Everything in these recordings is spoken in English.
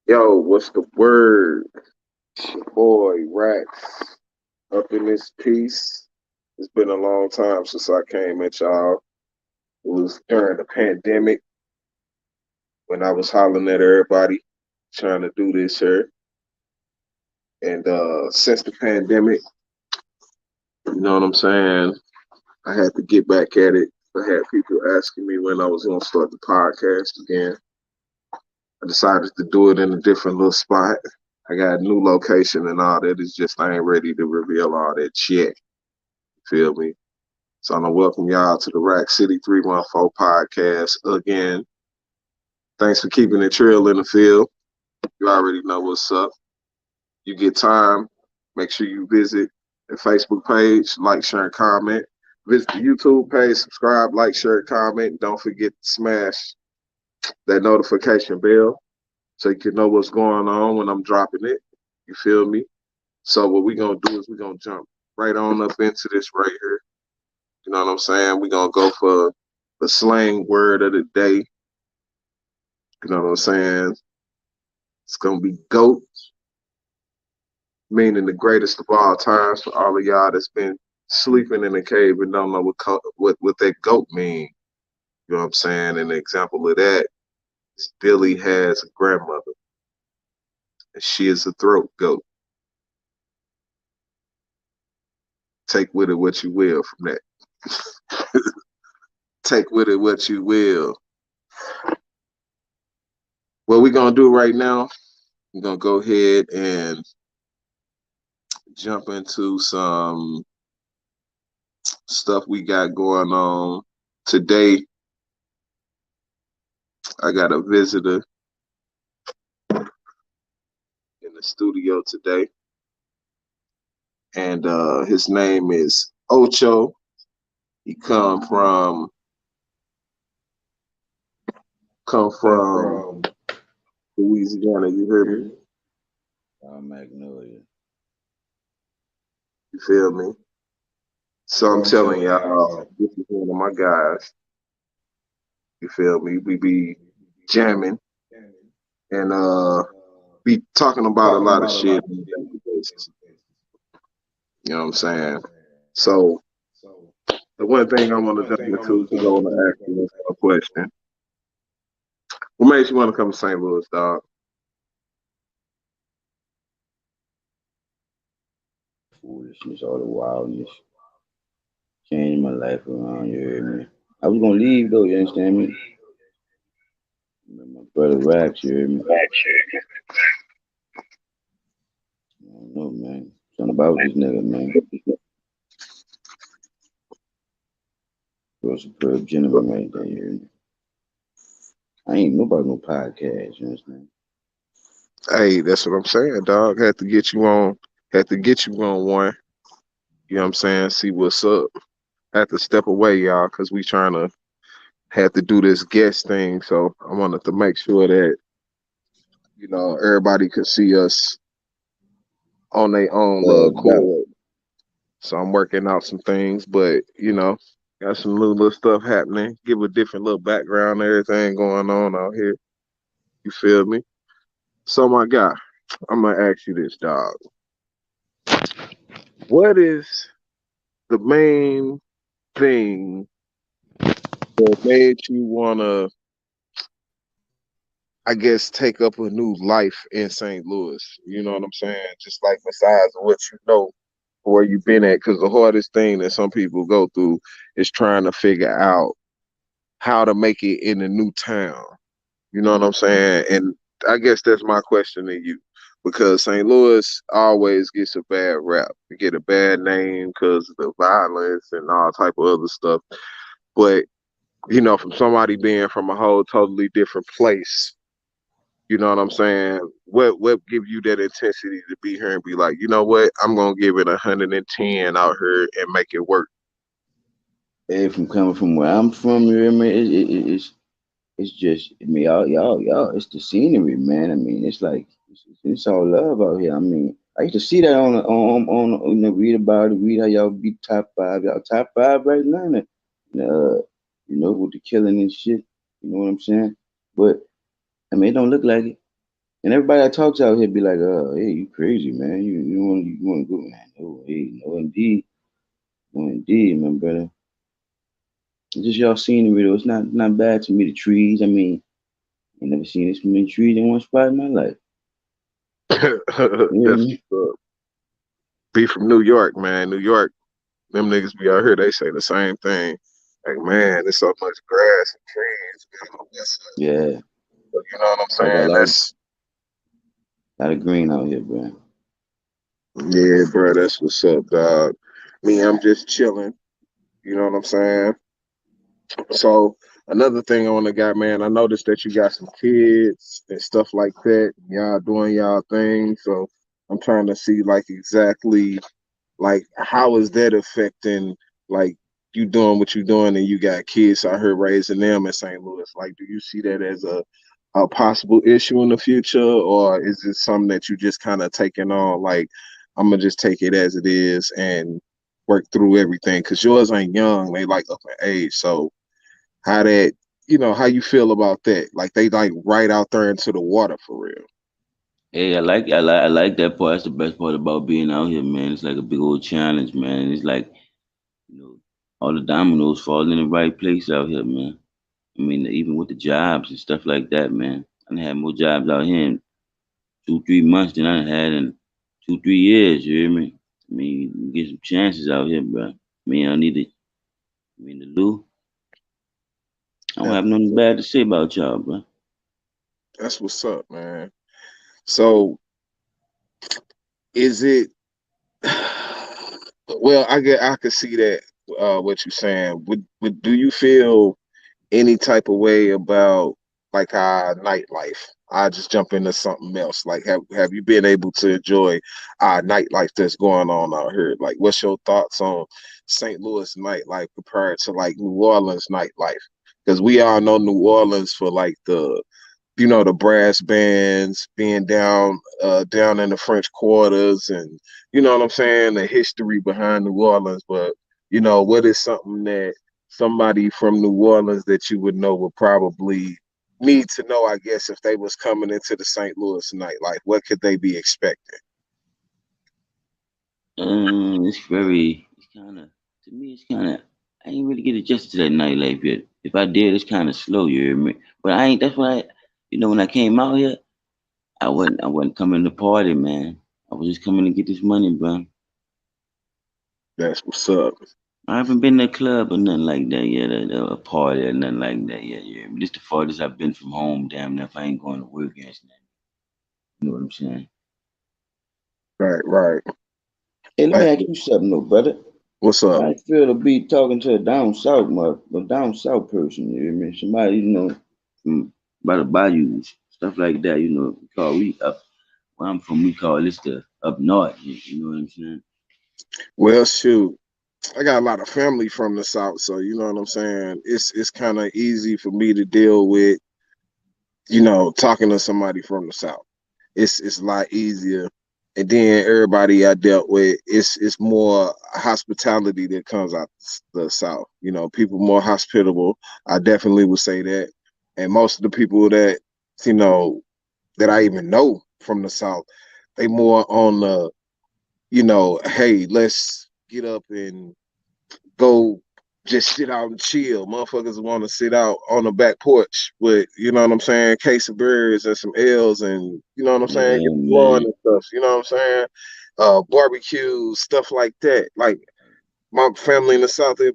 Yo, what's the word? It's your boy Rax up in this piece. It's been a long time since I came at y'all. It was during the pandemic when I was hollering at everybody trying to do this here. And since the pandemic, you know what I'm saying? I had to get back at it. I had people asking me when I was gonna start the podcast again. I decided to do it in a different little spot. I got a new location and all that. It's just I ain't ready to reveal all that yet. Feel me? So I'm gonna welcome y'all to the Rack City 314 podcast again. Thanks for keeping it trail in the field. You already know what's up. You get time, make sure you visit the Facebook page, like, share, and comment. Visit the YouTube page, subscribe, like, share, and comment. Don't forget to smash that notification bell so you can know what's going on when I'm dropping it. You feel me? So what we gonna do is we gonna jump right on up into this right here. You know what I'm saying? We gonna go for the slang word of the day. You know what I'm saying? It's gonna be GOAT, meaning the greatest of all times for all of y'all that's been sleeping in a cave and don't know what that GOAT mean. You know what I'm saying? An example of that is Billy has a grandmother, and she is a throat goat. Take with it what you will from that. Take with it what you will. What we gonna do right now? We're gonna go ahead and jump into some stuff we got going on today. I got a visitor in the studio today, and his name is Ocho. He come from Louisiana. You hear me? Magnolia. You feel me? So I'm telling y'all, this is one of my guys. You feel me? We be jamming and be talking about a lot of shit on a daily basis. You know what I'm saying? So the one thing I want to jump into because I want to ask you a question. What makes you want to come to St. Louis, dog? Foolishness, all the wildness. Changing my life around, you hear me? I was gonna leave though, you understand me? My brother Rax, you hear me? I don't know, man. Something about this nigga, man. You're a superb gentleman right there, you hear me? I ain't nobody no podcast, you understand? Hey, that's what I'm saying, dog. Had to get you on. Had to get you on one. You know what I'm saying? See what's up. Had to step away, y'all, because we trying to had to do this guest thing. So I wanted to make sure that everybody could see us on their own little Bugged out. chord. So I'm working out some things, but got some little stuff happening. Give a different little background, everything going on out here. You feel me? So my guy, I'm gonna ask you this, dog. What is the main thing that made you wanna, I guess, take up a new life in St. Louis? You know what I'm saying? Just like besides what you know where you've been at, because the hardest thing that some people go through is trying to figure out how to make it in a new town. You know what I'm saying? And I guess that's my question to you, because St. Louis always gets a bad rap. You get a bad name because of the violence and all type of other stuff. But from somebody being from a whole totally different place, you know what I'm saying? What give you that intensity to be here and be like, you know what? I'm gonna give it 110 out here and make it work. Hey, from coming from where I'm from, you hear me? It's just, I mean, y'all, it's the scenery, man. I mean, it's like, it's all love out here. I mean, I used to see that read about it, read how y'all be top five. Y'all top five right now. Uh, with the killing and shit. You know what I'm saying? But, I mean, it don't look like it. And everybody I talk to out here be like, hey, you crazy, man. You want to go, man. No, hey, no indeed. No indeed, my brother. It's just y'all scenery though. It's not bad to me. The trees, I mean, I never seen this many trees in one spot in my life. You hear That's me? be from New York, man. New York, them niggas be out here. They say the same thing. Like, man, there's so much grass and trees. Yeah. You know what I'm I got saying? That's lot of green out here, bro. yeah, bro. That's what's up, dog. Me, I'm just chilling. You know what I'm saying? So another thing on the guy, man, I noticed that you got some kids and stuff like that. Y'all doing y'all thing. So I'm trying to see like exactly like how is that affecting like you doing what you doing and you got kids out here raising them in St. Louis. Like, do you see that as a possible issue in the future, or is it something that you just kind of taking on like I'm gonna just take it as it is and work through everything? Because yours ain't young, they like up in age. So how that how you feel about that? Like they like right out there into the water for real. Hey, I like that part. That's the best part about being out here, man. It's like a big old challenge, man. It's like, you know, all the dominoes fall in the right place out here, man. I mean, even with the jobs and stuff like that, man. I done had more jobs out here in 2, 3 months than I done had in 2, 3 years. You hear me? I mean, you get some chances out here, bro. I mean, I need to. I mean, the Lou. I don't That's have nothing bad to say about y'all, bro. that's what's up, man. So is it well, I could see that what you're saying. Would do you feel any type of way about like our nightlife? I just jump into something else. Like have you been able to enjoy our nightlife that's going on out here? Like what's your thoughts on St. Louis nightlife compared to like New Orleans nightlife? Because we all know New Orleans for like the brass bands being down in the French quarters, and you know what I'm saying, the history behind New Orleans. But what is something that somebody from New Orleans that you would know would probably need to know, I guess, if they was coming into the St. Louis nightlife? What could they be expecting? It's kind of, to me, it's kind of, I ain't really get adjusted to that nightlife yet. If I did, it's kind of slow, you hear me? But I ain't, that's why, when I came out here, I wasn't coming to party, man. I was just coming to get this money, bro. That's what's up. I haven't been to a club or nothing like that yet, a party or nothing like that yet, you hear me? This the farthest I've been from home, damn near, if I ain't going to work and nothing. You know what I'm saying? Right, right. Hey, let me Like, ask you something, though, brother. what's up? I feel to be talking to a down south person. You hear me? Somebody from by the bayous, stuff like that. We up where I'm from. We call this the up north. You know what I'm saying? Well, shoot, I got a lot of family from the South, so you know what I'm saying. It's kind of easy for me to deal with, talking to somebody from the South. It's a lot easier. And then everybody I dealt with, it's more hospitality that comes out the South. People more hospitable. I definitely would say that. And most of the people you know that I even know from the South, they more on the, hey, let's get up and go just sit out and chill. Motherfuckers want to sit out on the back porch with, you know what I'm saying, case of beers and some L's, and you know what I'm saying, get Yeah, flowing man. and stuff. You know what I'm saying? Barbecues, stuff like that. Like my family in the South, they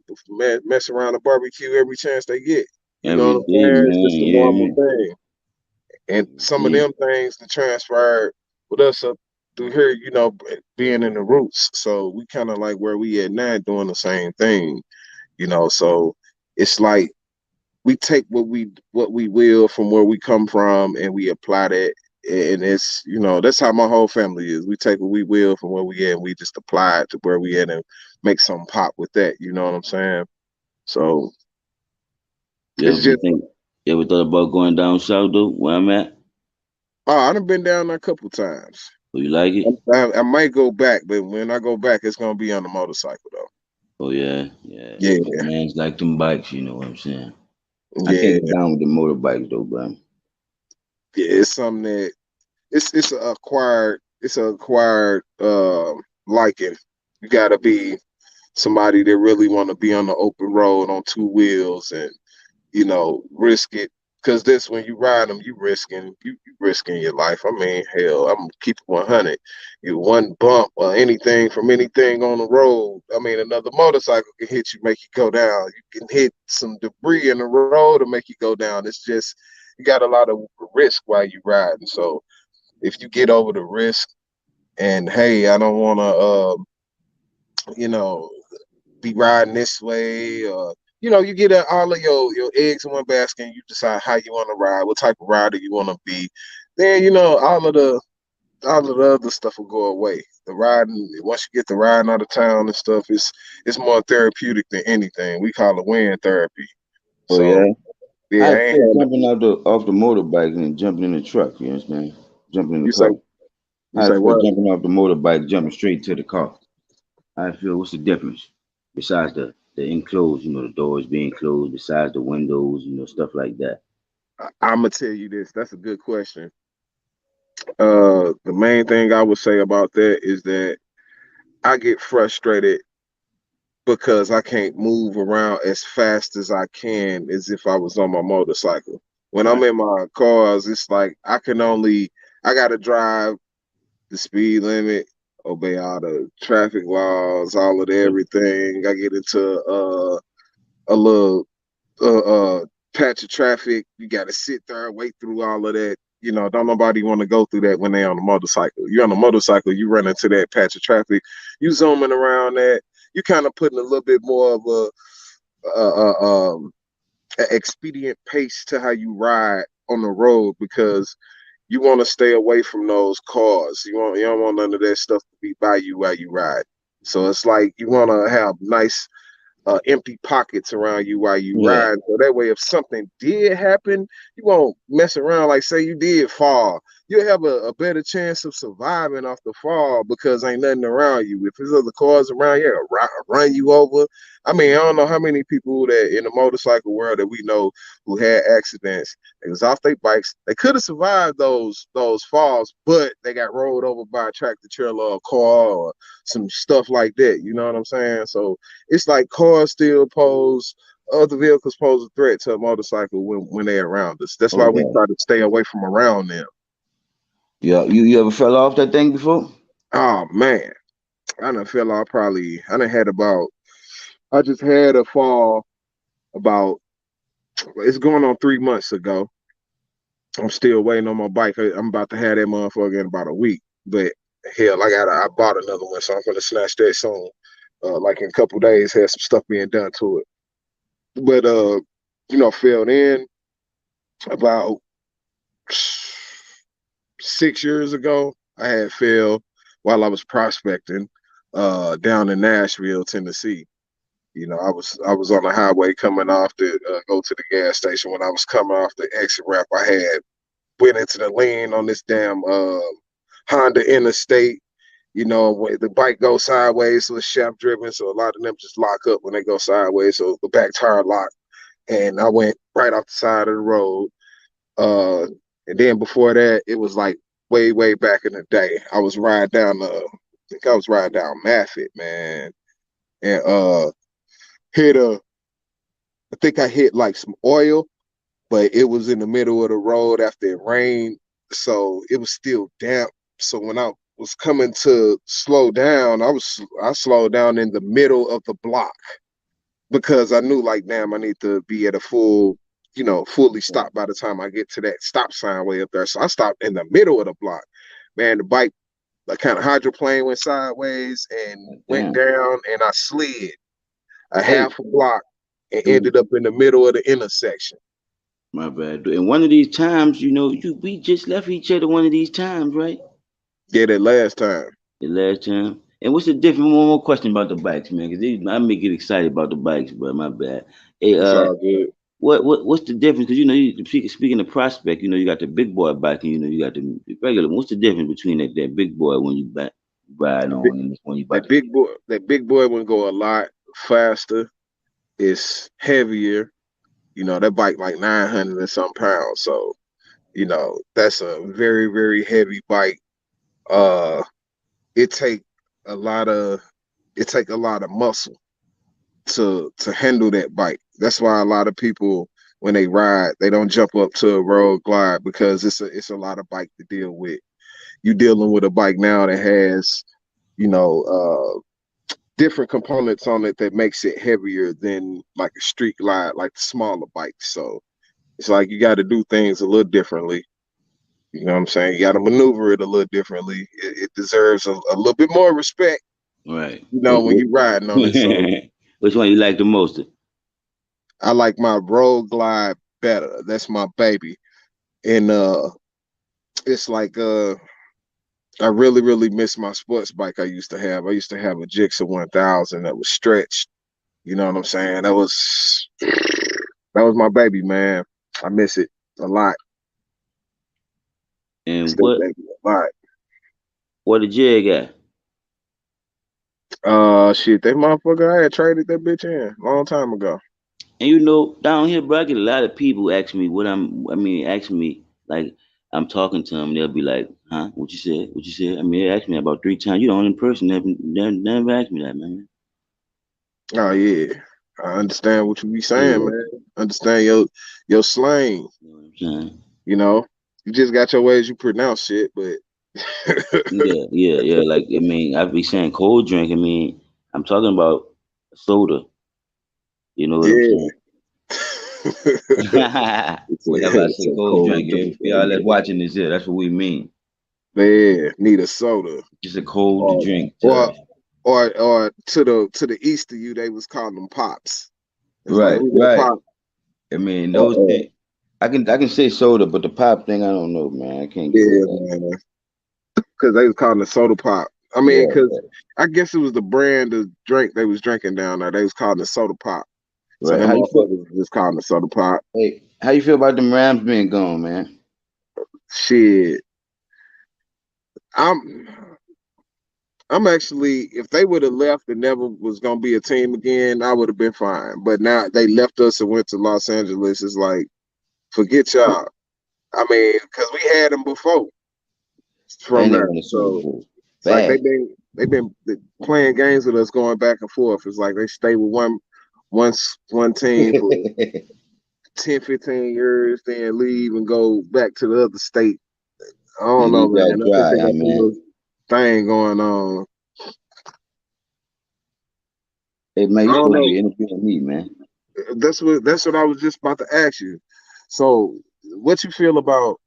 mess around a barbecue every chance they get. You know Every what I'm day, saying? It's man. just a You hear normal me? thing. And Every some of day. them things that transpired with us up through here, being in the roots. So we kind of like where we at now doing the same thing. So it's like we take what we will from where we come from and we apply that, and it's that's how my whole family is. We take what we will from where we at and we just apply it to where we at and make something pop with that. You know what I'm saying? So You it's ever just think? You ever thought about going down south though? Where I'm at? I done been down there a couple times. Oh, you like it? I might go back, but when I go back, it's gonna be on the motorcycle though. Oh yeah, yeah. Yeah, Cause man's like them bikes. You know what I'm saying? I can't yeah, get down with the motorbikes though, bro. yeah. It's something that it's a acquired liking. You gotta be somebody that really want to be on the open road on two wheels and risk it. Because this, when you ride them, you risking your life. I mean, hell, I'm gonna keep it 100. You one bump or anything from anything on the road. I mean, another motorcycle can hit you, make you go down. You can hit some debris in the road to make you go down. It's just you got a lot of risk while you riding. So if you get over the risk and hey, I don't want to, you know, be riding this way, or you get all of your eggs in one basket, and you decide how you want to ride, what type of rider you want to be. Then all of the other stuff will go away. The riding, once you get the riding out of town and stuff, it's more therapeutic than anything. We call it wind therapy. Oh So yeah. yeah, I I ain't feel had no, jumping out the off the motorbike and jumping in the truck, you understand? Jumping in the you say car. you I say feel what? jumping off the motorbike, jumping straight to the car. I feel what's the difference? Besides the enclosed, the doors being closed, besides the windows, stuff like that. I'm gonna tell you this. That's a good question. The main thing I would say about that is that I get frustrated because I can't move around as fast as I can as if I was on my motorcycle. When I'm Right. in my cars, it's like I gotta drive the speed limit, obey all the traffic laws, all of the everything. I get into a little patch of traffic. You gotta sit there, wait through all of that. Don't nobody want to go through that when they on a motorcycle. You're on a motorcycle, you run into that patch of traffic, you zooming around that. You kind of putting a little bit more of a expedient pace to how you ride on the road because you want to stay away from those cars. You don't want none of that stuff to be by you while you ride. So it's like you want to have nice empty pockets around you while you Yeah. ride. So that way, if something did happen, you won't mess around. Like, say you did fall, you'll have a better chance of surviving off the fall because ain't nothing around you. If there's other cars around you, run you over. I mean, I don't know how many people that in the motorcycle world that we know who had accidents. They was off their bikes. They could have survived those falls, but they got rolled over by a tractor trailer or a car or some stuff like that. You know what I'm saying? So it's like cars still pose other vehicles pose a threat to a motorcycle when they're around us. That's Oh why we yeah. try to stay away from around them. Yeah. You ever fell off that thing before? Oh man, I done had about I just had a fall about it's going on 3 months ago. I'm still waiting on my bike. I'm about to have that motherfucker in about a week. But hell, I bought another one, so I'm gonna snatch that soon. Like in a couple days, had some stuff being done to it. But filled in about 6 years ago, I had fell while I was prospecting down in Nashville, Tennessee. I was on the highway coming off to go to the gas station. When I was coming off the exit ramp, I had went into the lane on this damn Honda Interstate. When the bike goes sideways, so it's shaft driven, so a lot of them just lock up when they go sideways. So the back tire locked, and I went right off the side of the road. Uh, and then before that, it was like way, way back in the day. I think I was riding down Maffitt, man, and hit I think I hit like some oil, but it was in the middle of the road after it rained, so it was still damp. So when I was coming to slow down, I slowed down in the middle of the block because I knew like, damn, I need to be at a fully stopped by the time I get to that stop sign way up there. So I stopped in the middle of the block. Man, the bike like kind of hydroplane went sideways and went Damn. down, and I slid a Oh, half a block and dude. ended up in the middle of the intersection. My bad. And one of these times, we just left each other one of these times, right? Yeah, that last time. The last time. And what's the difference? One more question about the bikes, man, because I may get excited about the bikes, but my bad. Hey, It's all good. what's the difference? Because speaking of prospect, you got the big boy bike, and you got the regular. What's the difference between that big boy when you back ride The big, on and when you about that to? big boy would go a lot faster. It's heavier. That bike like 900 and some pounds. So That's a very, very heavy bike. Uh, it take a lot of it take a lot of muscle to handle that bike. That's why a lot of people when they ride, they don't jump up to a road glide because it's a lot of bike to deal with. You dealing with a bike now that has, you know, different components on it that makes it heavier than like a street glide, like the smaller bikes. So it's like you got to do things a little differently. You know what I'm saying? You got to maneuver it a little differently. It deserves a little bit more respect, Right. when you riding on it. So Which one you like the most? I like my road glide better. That's my baby. And it's like I really, really miss my sports bike I used to have. I used to have a Gixxer 1000 that was stretched. You know what I'm saying? That was my baby, man. I miss it a lot. Miss And that baby a lot. what the jig got? Shit, that motherfucker, I had traded that bitch in a long time ago. And down here, bro, I get a lot of people asking me asking me like I'm talking to them, they'll be like, "Huh? What you said? What you said?" I mean, they asked me about 3 times. You the only person that never asked me that, man. Oh yeah, I understand what you be saying, Yeah, man. Understand your slang. you know what I'm saying? You know, you just got your ways you pronounce shit, but Yeah, yeah, yeah. Like I be saying cold drink. I'm talking about soda. You know what I'm yeah. saying? it's Whenever I it's say a cold cold drink, drink for right y'all that's there. watching this here, that's what we mean. Man, need a soda. Just a cold Or drink to or us. or to the east of you, they was calling them pops. It's like Right, we got right. pop. Those Uh, things. I can say soda, but the pop thing, I don't know, man. I can't get with yeah, that. man. Because they was calling it soda pop. I mean, Yeah, because I guess it was the brand of drink they was drinking down there. They was calling it soda pop. So right. them How you feel? motherfuckers was just calling it soda pop. Hey, how you feel about them Rams being gone, man? Shit. I'm I'm actually, if they would have left and never was gonna be a team again, I would have been fine. But now they left us and went to Los Angeles. It's like, forget y'all. I mean, because we had them before from And they there. won the Super So Bowl. it's like Bad. they've been playing games with us going back and forth. It's like they stay with one team for 10, 15 years, then leave and go back to the other state. I don't And know, leave y'all man. I think they dry, huh, got some man? little thing going on. Hey, man, I you don't supposed to know. be interviewing me, man. That's what I was just about to ask you. So, what you feel about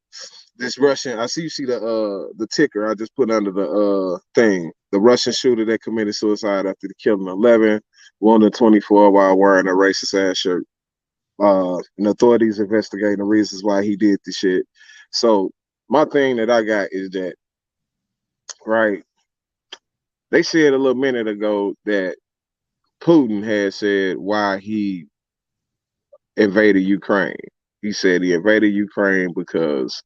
this Russian? I see you see the ticker I just put under the thing. The Russian shooter that committed suicide after the killing 11, wounded 24 while wearing a racist ass shirt. And authorities investigating the reasons why he did the shit. So, my thing that I got is that right. They said a little minute ago that Putin had said why he invaded Ukraine. He said he invaded Ukraine because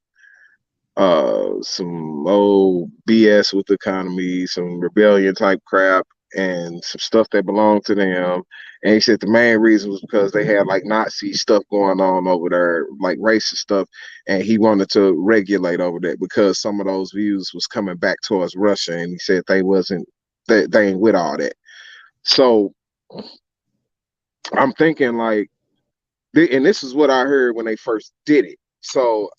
some old BS with the economy, some rebellion type crap, and some stuff that belonged to them. And he said the main reason was because they had like Nazi stuff going on over there, like racist stuff, and he wanted to regulate over that because some of those views was coming back towards Russia, and he said they ain't with all that. So I'm thinking like, and this is what I heard when they first did it. So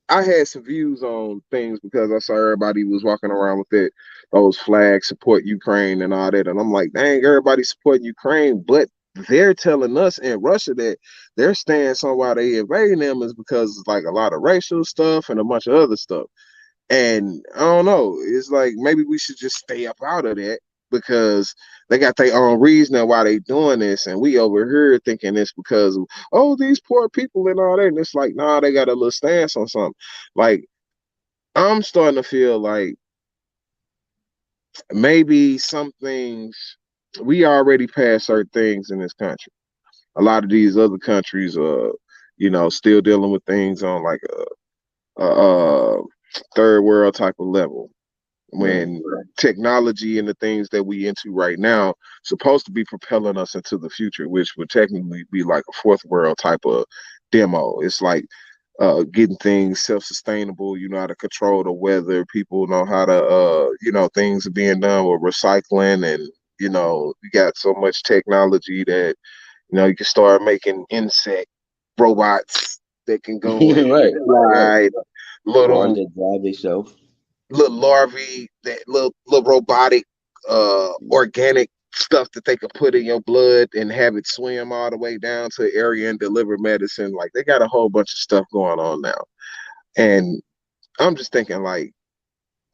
I had some views on things because I saw everybody was walking around with those flags, support Ukraine and all that. And I'm like, dang, everybody supporting Ukraine, but they're telling us in Russia that their stance on why they invading them is because it's like a lot of racial stuff and a bunch of other stuff. And I don't know. It's like maybe we should just stay up out of that because they got their own reason why they doing this, and we over here thinking it's because of these poor people and all that. And it's like, nah, they got a little stance on something. Like I'm starting to feel like maybe some things we already passed certain things in this country. A lot of these other countries, still dealing with things on like a third world type of level Right. when technology and the things that we into right now supposed to be propelling us into the future, which would technically be like a fourth world type of demo. It's like getting things self-sustainable. You know how to control the weather. People know how to, things are being done with recycling, and you got so much technology that you can start making insect robots that can go and Right, right. fly. Cars Little that drive themselves. little larvae, that little robotic, organic stuff that they could put in your blood and have it swim all the way down to an area and deliver medicine. Like they got a whole bunch of stuff going on now. And I'm just thinking, like,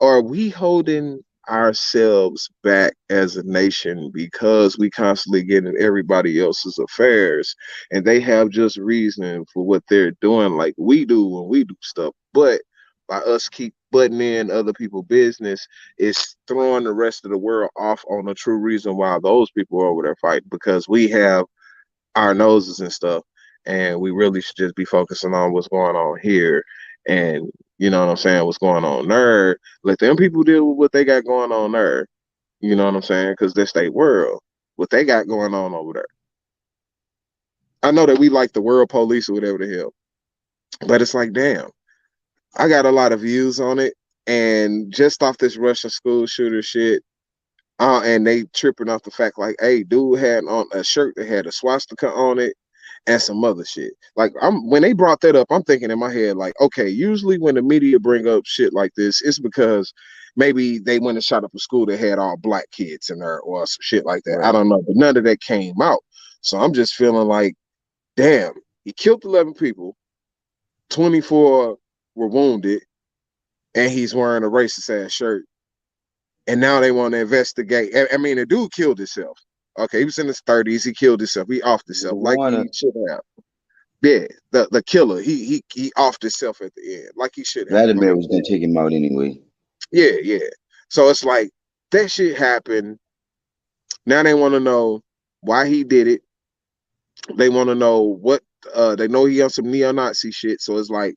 are we holding ourselves back as a nation because we constantly get in everybody else's affairs and they have just reason for what they're doing like we do when we do stuff, but by us keep butting in other people's business, it's throwing the rest of the world off on the true reason why those people are over there fighting, because we have our noses and stuff, and we really should just be focusing on what's going on here. And you know what I'm saying, what's going on there. Let them people deal with what they got going on there. You know what I'm saying? Because that's their world. What they got going on over there. I know that we like the world police or whatever the hell, but it's like, damn, I got a lot of views on it, and just off this Russian school shooter shit. And they tripping off the fact like, hey, dude had on a shirt that had a swastika on it and some other shit. Like when they brought that up, I'm thinking in my head, like, okay, usually when the media bring up shit like this, it's because maybe they went and shot up a school that had all black kids in there or some shit like that. I Right. don't know, but none of that came out. So I'm just feeling like, damn, he killed 11 people, 24 were wounded, and he's wearing a racist ass shirt. And now they want to investigate. I mean, the dude killed himself. Okay, he was in his 30s. He killed himself. He offed himself like Marijuana. he should have. Yeah, the killer. He offed himself at the end, like he should have. Vladimir Like, was gonna take him out anyway. yeah, yeah. So it's like that shit happened. Now they want to know why he did it. They want to know what. They know he on some neo-Nazi shit. So it's like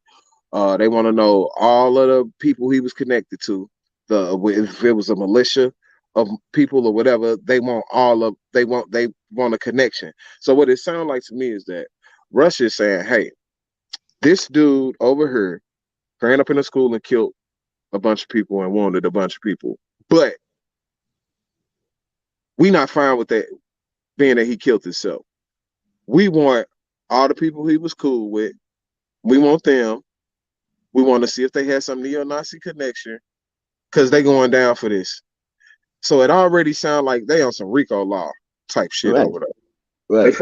they want to know all of the people he was connected to. If it was a militia of people or whatever, they want all of. They want a connection. So what it sounds like to me is that Russia is saying, hey, this dude over here ran up in a school and killed a bunch of people and wounded a bunch of people. But we not fine with that, being that he killed himself. We want all the people he was cool with. We want them. We want to see if they had some neo-Nazi connection because they going down for this. So it already sounds like they on some RICO law type shit Right, over there. right.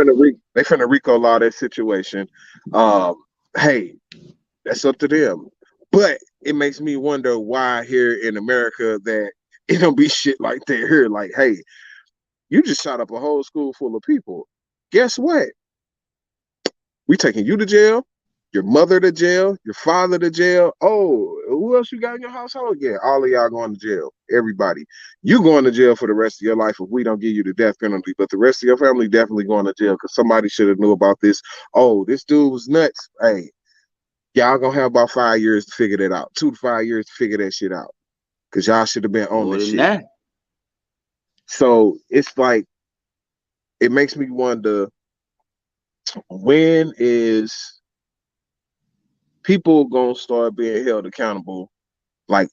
They finna RICO law that situation. Um, hey, that's up to them. But it makes me wonder why here in America that it don't be shit like that here. Like, hey, you just shot up a whole school full of people. Guess what? We taking you to jail, your mother to jail, your father to jail. Oh, who else you got in your household? Yeah, all of y'all going to jail. Everybody. You going to jail for the rest of your life if we don't give you the death penalty. But the rest of your family definitely going to jail because somebody should have knew about this. Oh, this dude was nuts. Hey, y'all gonna have about 5 years to figure that out. 2 to 5 years to figure that shit out. Cause y'all should have been on More this than shit. that. So it's like it makes me wonder, when is people gonna start being held accountable, like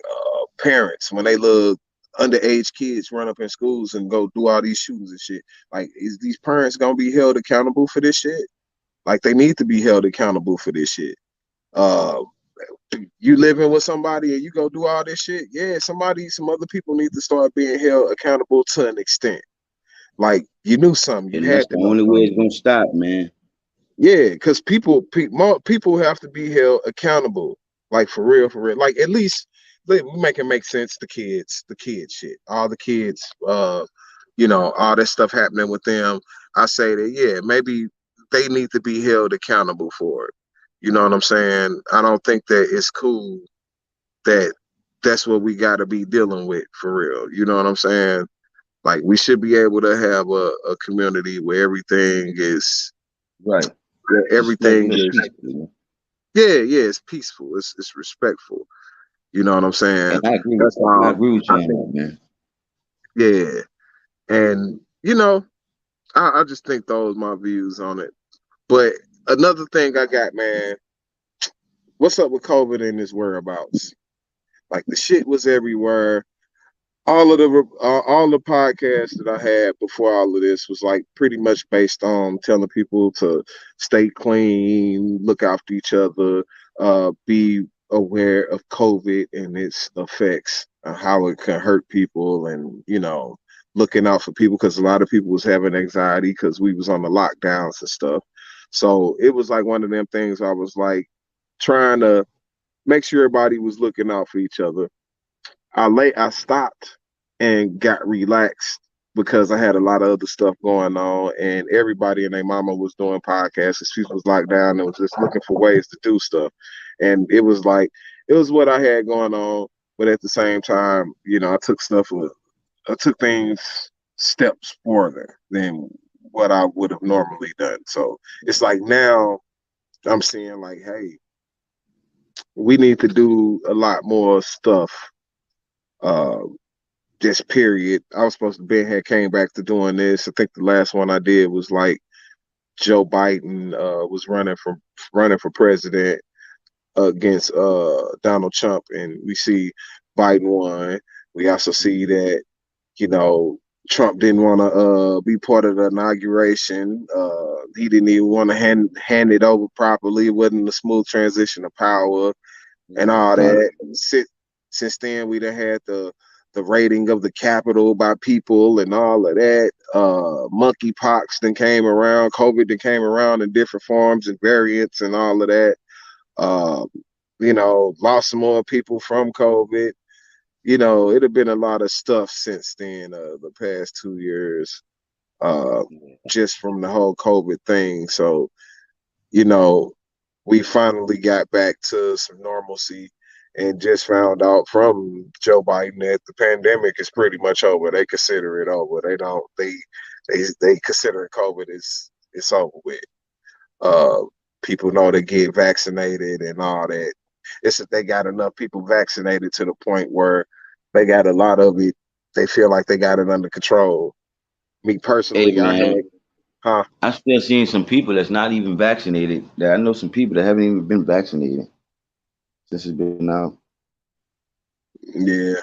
parents when they look underage kids run up in schools and go do all these shootings and shit. Like, is these parents gonna be held accountable for this shit? Like, they need to be held accountable for this shit. Uh, you living with somebody and you go do all this shit, yeah, some other people need to start being held accountable to an extent. Like, you knew something, you And that's had the to know only way something. it's gonna stop, man. Yeah, because people have to be held accountable, like for real, for real. Like, at least we make it make sense. The kids shit, all the kids, all that stuff happening with them. I say that, yeah, maybe they need to be held accountable for it. You know what I'm saying? I don't think that it's cool that that's what we got to be dealing with for real. You know what I'm saying? Like, we should be able to have a community where Right. everything Respectful and is, peaceful, man. yeah, yeah, it's peaceful, it's respectful. You know what I'm saying? And I agree. That's I all agree with I you on think. that, man. Yeah, and I just think those my views on it. But another thing I got, man, what's up with COVID and his whereabouts? Like the shit was everywhere. All the podcasts that I had before all of this was like pretty much based on telling people to stay clean, look after each other, be aware of COVID and its effects, how it can hurt people, and looking out for people because a lot of people was having anxiety because we was on the lockdowns and stuff. So it was like one of them things. I was like trying to make sure everybody was looking out for each other. I stopped and got relaxed because I had a lot of other stuff going on, and everybody and their mama was doing podcasts. And people was locked down and was just looking for ways to do stuff. And it was like it was what I had going on, but at the same time, I took things steps further than what I would have normally done. So it's like now I'm seeing like, hey, we need to do a lot more stuff. Uh, this period. I was supposed to be had came back to doing this. I think the last one I did was like Joe Biden was running for president against Donald Trump, and we see Biden won. We also see that you know Trump didn't want to be part of the inauguration. He didn't even want to hand it over properly. It wasn't a smooth transition of power and Yeah, all talk. that. Since then, we done had the rating of the Capitol by people and all of that. Monkeypox then came around, COVID then came around in different forms and variants and all of that. Uh, lost some more people from COVID. It have been a lot of stuff since then. The past 2 years, uh, Yeah. just from the whole COVID thing. So you know, we finally got back to some normalcy and just found out from Joe Biden that the pandemic is pretty much over. They consider it over. They don't they consider COVID is it's over with. Uh People know they get vaccinated and all that. It's that they got enough people vaccinated to the point where they got a lot of it. They feel like they got it under control. Me Hey personally, I had, man, huh? I still seeing some people that's not even vaccinated. That I know some people that haven't even been vaccinated since it's been out. Yeah,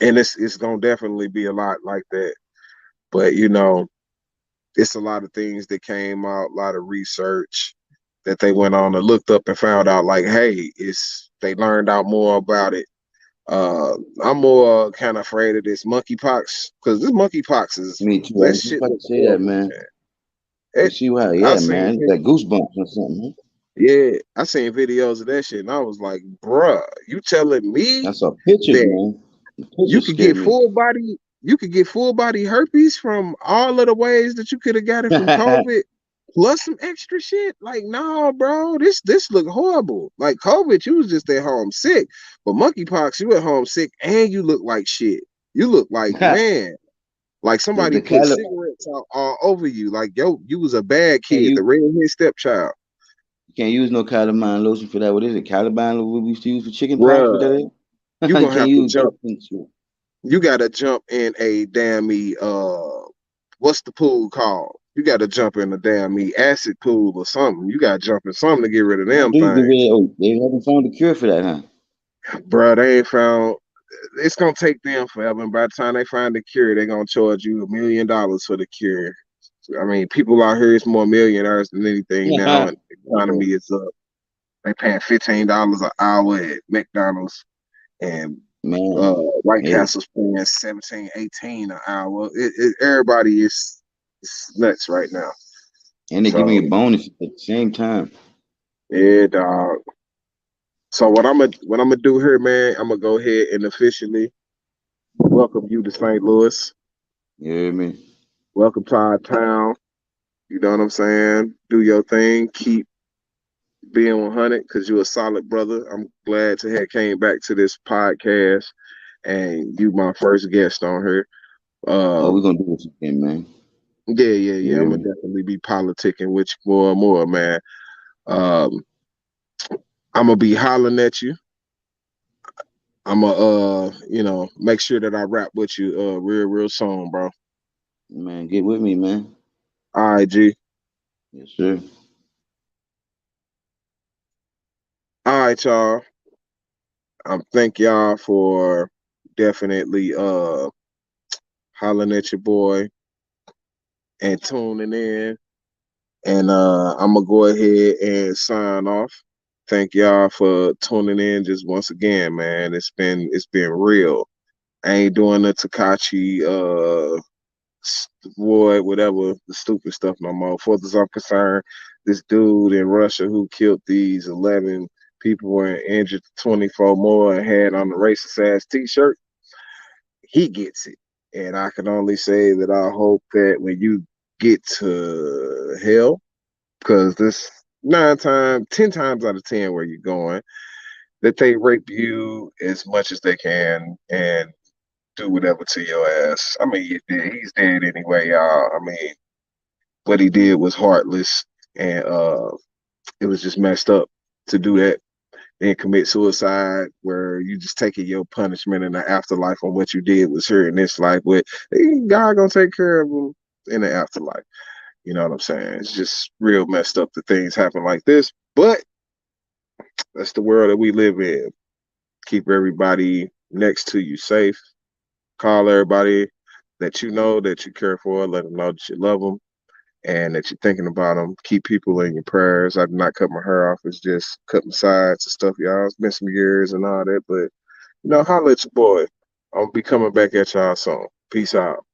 and it's gonna definitely be a lot like that. But it's a lot of things that came out, a lot of research that they went on and looked up and found out like, hey, it's they learned out more about it. I'm more kind of afraid of this monkeypox because this monkeypox is Me too. I that was just shit about to look say that, horrible, man. man. You It see why? I Yeah, seen man. Like goosebumps or something. Huh? yeah, I seen videos of that shit and I was like, bruh, you telling me I saw pictures, that man. The you pictures could scared get me. full body herpes from all of the ways that you could have got it from COVID, plus some extra shit. Like, no, bro, this look horrible. Like COVID, you was just at home sick, but monkeypox, you at home sick and you look like shit. You look like man, like somebody the put Cali cigarettes all over you. Like yo, you was a bad can't kid, you the redhead stepchild, can't use no calamine lotion for that. What is it? Calamine what we used to use for chicken pox? What bruh. that is? You You gonna can't have to use that jump. shit. You gotta jump in a damn what's the pool called? You gotta jump in a damn acid pool or something. You gotta jump in something to get rid of How them do you get rid things. of? Oh, they haven't found a cure for that, huh? Bruh, they ain't found it's gonna take them forever. And by the time they find the cure, they're gonna charge you $1 million for the cure. I mean, people out here is more millionaires than anything now, and the Yeah, economy is up. They paying $15 an hour at McDonald's, and man. White Hey, Castle's paying 17, 18 an hour. Everybody is nuts right now. and they give me So a bonus at the same time. yeah, dog. So what I'm gonna do here, man, I'm gonna go ahead and officially welcome you to St. Louis. You hear me? Welcome to our town. You know what I'm saying? Do your thing. Keep being 100 because you're a solid brother. I'm glad to have came back to this podcast and you my first guest on here. Oh, Uh, we're gonna do this again, man. You yeah. I'm hear gonna me? definitely be politicking with you more and more, man. Um, I'm gonna be hollering at you. I'm gonna make sure that I rap with you real soon, bro. Man, get with me, man. All right, G. Yes, sir. All right, y'all. Thank y'all for definitely hollering at your boy and tuning in. And I'm gonna go ahead and sign off. Thank y'all for tuning in just once again, man. It's been real. I ain't doing the Takachi Void, whatever the stupid stuff no more. Far as I'm concerned, this dude in Russia who killed these 11 people and injured 24 more and had on the racist ass T-shirt, he gets it. And I can only say that I hope that when you get to hell, because this 9 times, 10 times out of 10 where you're going, that they rape you as much as they can and do whatever to your ass. I mean, he's dead anyway, y'all. I mean, what he did was heartless, and it was just messed up to do that and commit suicide, where you just taking your punishment in the afterlife on what you did was here in this life. But God gonna take care of him in the afterlife. You know what I'm saying? It's just real messed up that things happen like this. But that's the world that we live in. Keep everybody next to you safe. Call everybody that you know that you care for. Let them know that you love them and that you're thinking about them. Keep people in your prayers. I did not cut my hair off. It's just cutting sides and stuff, y'all. It's been some years and all that, but holla at your boy. I'll be coming back at y'all soon. Peace out.